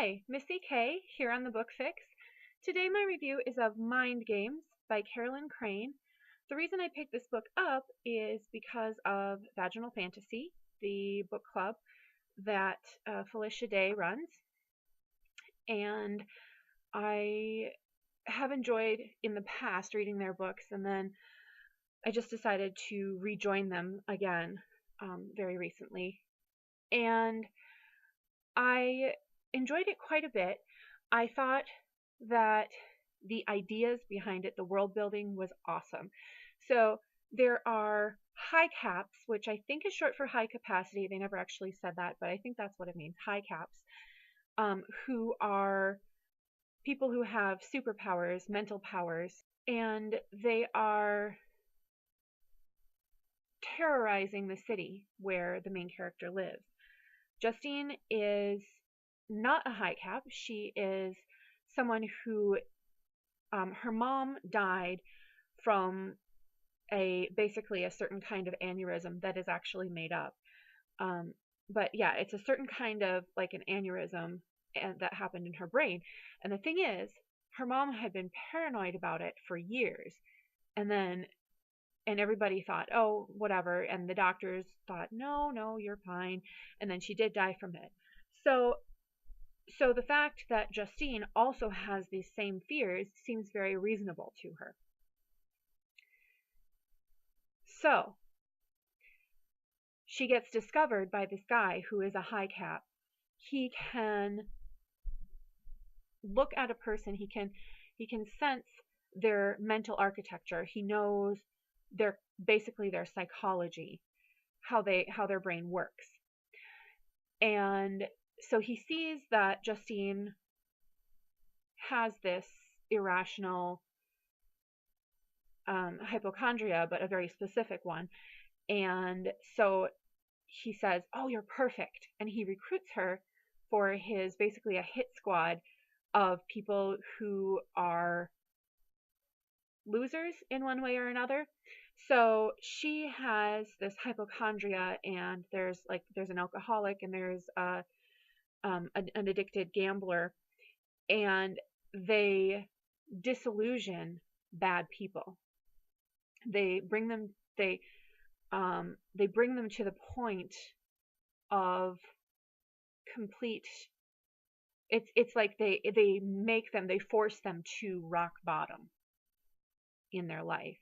Hi, Missy K here on the Book Fix. Today my review is of Mind Games by Carolyn Crane. The reason I picked this book up is because of Vaginal Fantasy, the book club that Felicia Day runs, and I have enjoyed in the past reading their books, and then I just decided to rejoin them again very recently. And I enjoyed it quite a bit. I thought that the ideas behind it, the world building, was awesome. So there are high caps, which I think is short for high capacity. They never actually said that, but I think that's what it means, high caps, who are people who have superpowers, mental powers, and they are terrorizing the city where the main character lives. Justine is not a high cap. She is someone who her mom died from basically a certain kind of aneurysm that is actually made up. Um, but yeah, it's a certain kind of like an aneurysm that happened in her brain. And the thing is, her mom had been paranoid about it for years. And everybody thought, oh, whatever. And the doctors thought, no, no, you're fine. And then she did die from it. So the fact that Justine also has these same fears seems very reasonable to her. So she gets discovered by this guy who is a high cap. He can look at a person. He can sense their mental architecture. He knows basically their psychology, how their brain works. And so he sees that Justine has this irrational hypochondria, but a very specific one. And so he says, oh, you're perfect. And he recruits her for his basically a hit squad of people who are losers in one way or another. So she has this hypochondria, and there's an alcoholic, and there's an addicted gambler, and they disillusion bad people. They bring them to the point of complete. It's like they force them to rock bottom in their life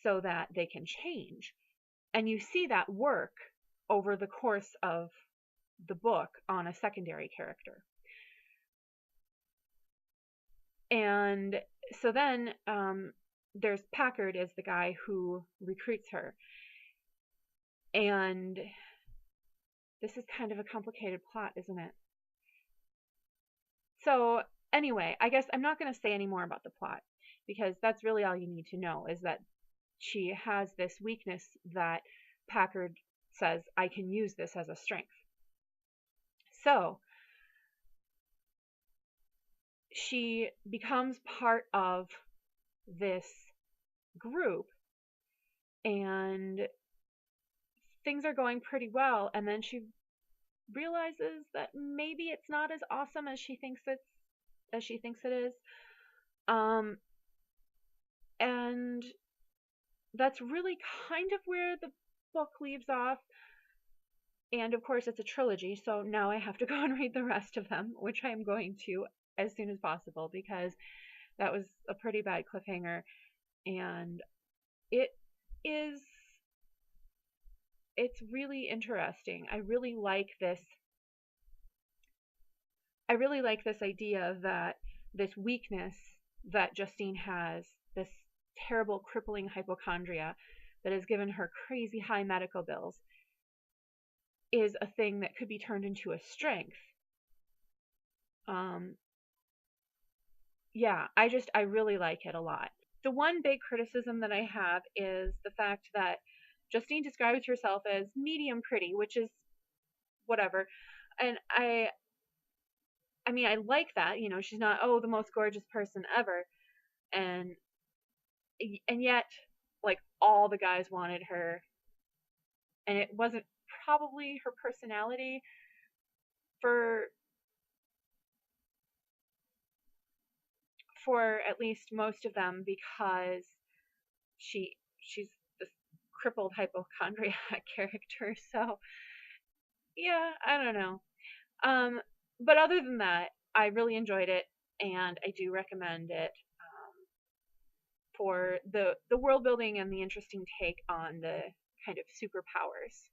so that they can change. And you see that work over the course of the book on a secondary character. And so then there's Packard as the guy who recruits her. And this is kind of a complicated plot, isn't it? So anyway, I guess I'm not going to say any more about the plot, because that's really all you need to know, is that she has this weakness that Packard says, I can use this as a strength. So she becomes part of this group, and things are going pretty well, and then she realizes that maybe it's not as awesome as she thinks it is. And that's really kind of where the book leaves off. And of course, it's a trilogy, so now I have to go and read the rest of them, which I am going to as soon as possible, because that was a pretty bad cliffhanger. And it's really interesting. I really like this idea that this weakness that Justine has, this terrible crippling hypochondria that has given her crazy high medical bills, is a thing that could be turned into a strength. Yeah, I really like it a lot. The one big criticism that I have is the fact that Justine describes herself as medium pretty, which is whatever. And I mean, I like that, she's not, oh, the most gorgeous person ever. And yet, like, all the guys wanted her. And it wasn't probably her personality for for at least most of them because she's this crippled hypochondriac character. So yeah, I don't know. Um, but other than that, I really enjoyed it, and I do recommend it for the world building and the interesting take on the kind of superpowers.